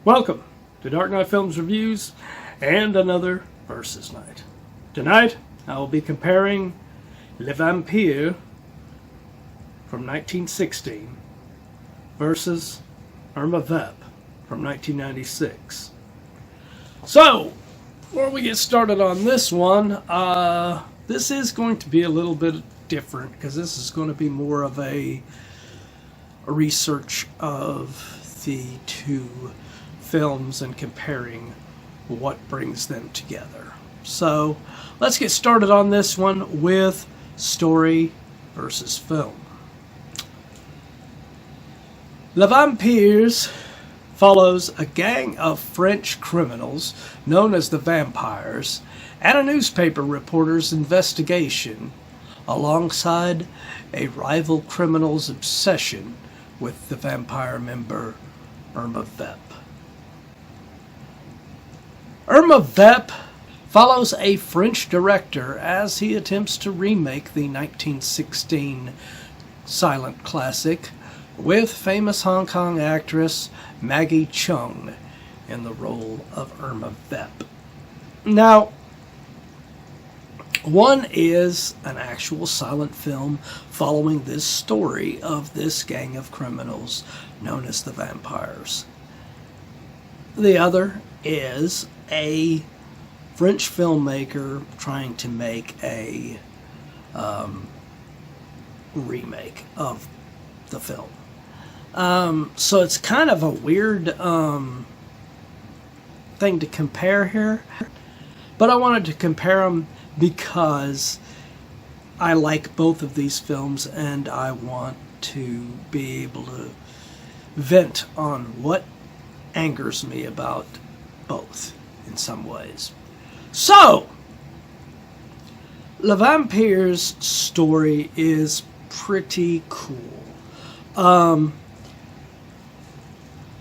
Welcome to Dark Knight Films Reviews and another Versus Night. Tonight, I will be comparing Le Vampire from 1916 versus Irma Vep from 1996. So, before we get started on this one, this is going to be a little bit different because this is going to be more of a research of the two films and comparing what brings them together. So let's get started on this one with story versus film. Les Vampires follows a gang of French criminals known as the Vampires and a newspaper reporter's investigation alongside a rival criminal's obsession with the vampire member Irma Vep. Irma Vep follows a French director as he attempts to remake the 1916 silent classic with famous Hong Kong actress Maggie Cheung in the role of Irma Vep. Now, one is an actual silent film following this story of this gang of criminals known as the Vampires. The other is a French filmmaker trying to make a remake of the film. So it's kind of a weird thing to compare here, but I wanted to compare them because I like both of these films and I want to be able to vent on what angers me about both in some ways. So, Le Vampire's story is pretty cool.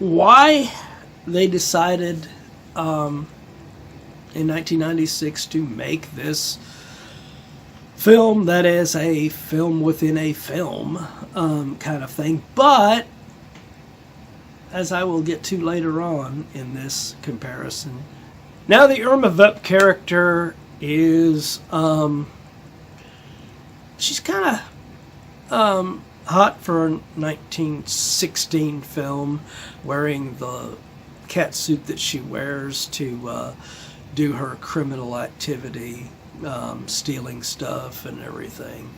Why they decided in 1996 to make this film that is a film within a film kind of thing, but as I will get to later on in this comparison. Now the Irma Vep character is she's kind of hot for a 1916 film, wearing the cat suit that she wears to do her criminal activity, stealing stuff and everything,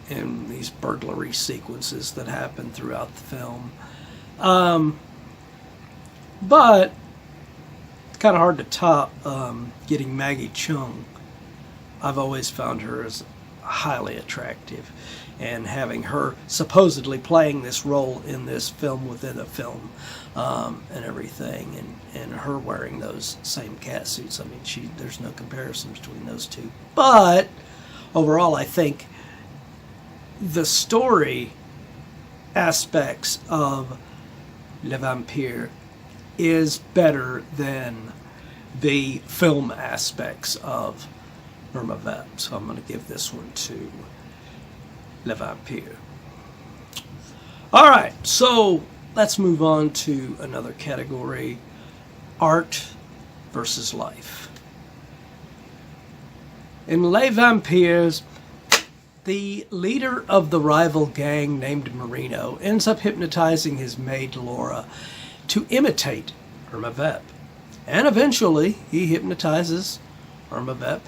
and these burglary sequences that happen throughout the film. But it's kind of hard to top getting Maggie Cheung. I've always found her as highly attractive, and having her supposedly playing this role in this film within a film and everything, and her wearing those same cat suits. I mean, there's no comparison between those two. But overall, I think the story aspects of Le Vampire is better than the film aspects of Irma Vep. So I'm going to give this one to Le Vampire. Alright, so let's move on to another category, art versus life. In Les Vampires, the leader of the rival gang named Marino ends up hypnotizing his maid Laura to imitate Irma Vep. And eventually he hypnotizes Irma Vep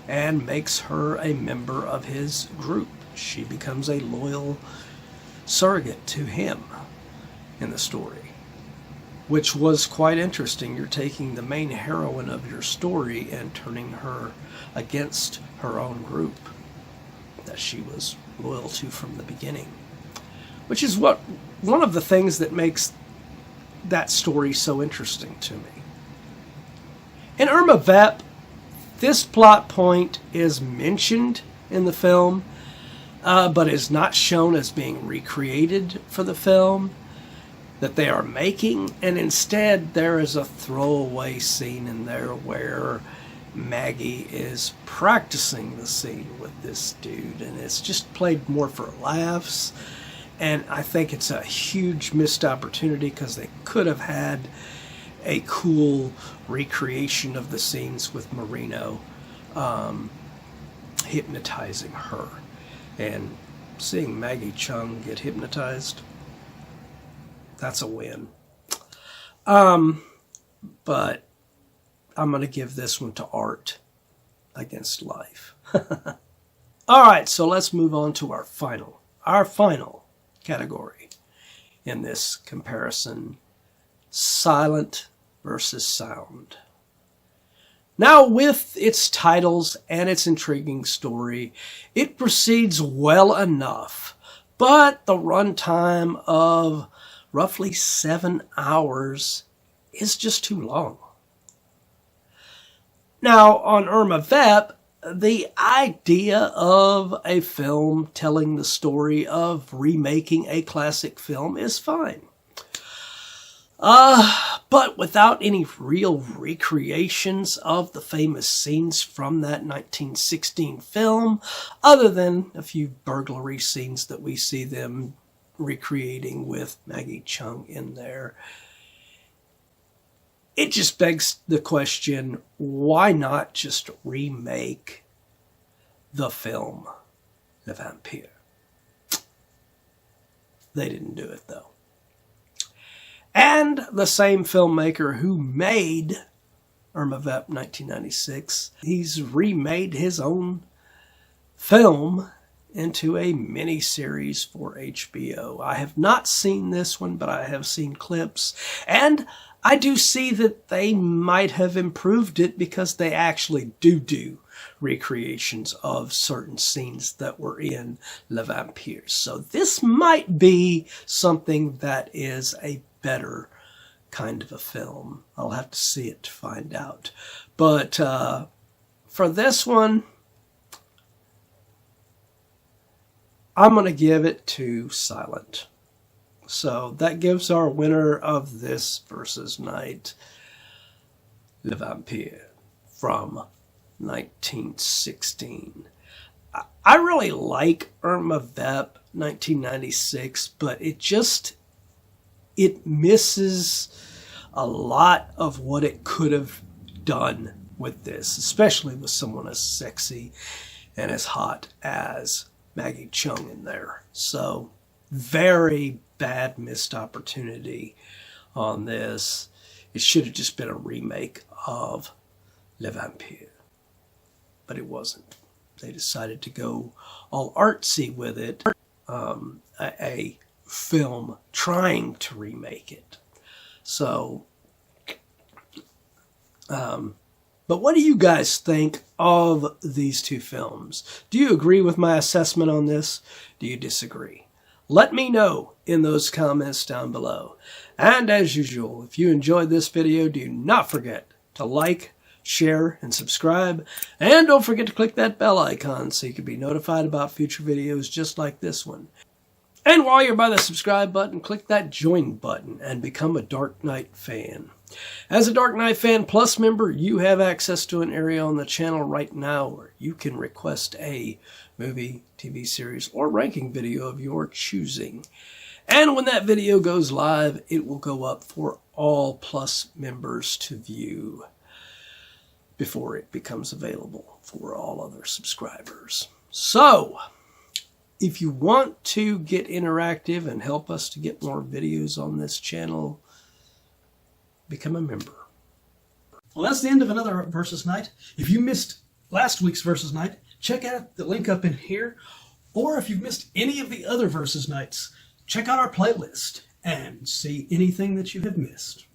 and makes her a member of his group. She becomes a loyal surrogate to him in the story, which was quite interesting. You're taking the main heroine of your story and turning her against her own group that she was loyal to from the beginning, which is one of the things that makes that story so interesting to me. In Irma Vep, this plot point is mentioned in the film, but is not shown as being recreated for the film that they are making, and instead there is a throwaway scene in there where Maggie is practicing the scene with this dude, and it's just played more for laughs, And I think it's a huge missed opportunity because they could have had a cool recreation of the scenes with Marino hypnotizing her. And seeing Maggie Cheung get hypnotized, that's a win. But I'm going to give this one to art against life. All right, so let's move on to our final category in this comparison: silent versus sound. Now, with its titles and its intriguing story, it proceeds well enough, but the runtime of roughly 7 hours is just too long. Now, on Irma Vep, the idea of a film telling the story of remaking a classic film is fine. But without any real recreations of the famous scenes from that 1916 film, other than a few burglary scenes that we see them recreating with Maggie Cheung in there, it just begs the question, why not just remake the film Le Vampire? They didn't do it, though. And the same filmmaker who made Irma Vep 1996, he's remade his own film into a mini-series for HBO. I have not seen this one, but I have seen clips, and I do see that they might have improved it because they actually do recreations of certain scenes that were in Le Vampire. So this might be something that is a better kind of a film. I'll have to see it to find out. But for this one, I'm going to give it to silent. So that gives our winner of this versus night, Le Vampire from 1916. I really like Irma Vep 1996, but it misses a lot of what it could have done with this, especially with someone as sexy and as hot as Maggie Cheung in there. So very bad missed opportunity on this. It should have just been a remake of Le Vampire, but it wasn't. They decided to go all artsy with it, a film trying to remake it. So, but what do you guys think of these two films? Do you agree with my assessment on this? Do you disagree? Let me know in those comments down below. And as usual, if you enjoyed this video, do not forget to like, share, and subscribe. And don't forget to click that bell icon so you can be notified about future videos just like this one. And while you're by the subscribe button, click that join button and become a Dark Knight fan. As a Dark Knight Fan Plus member, you have access to an area on the channel right now where you can request a movie, TV series, or ranking video of your choosing. And when that video goes live, it will go up for all Plus members to view before it becomes available for all other subscribers. So, if you want to get interactive and help us to get more videos on this channel, become a member. Well, that's the end of another Versus Night. If you missed last week's Versus Night, check out the link up in here. Or if you've missed any of the other Versus Nights, check out our playlist and see anything that you have missed.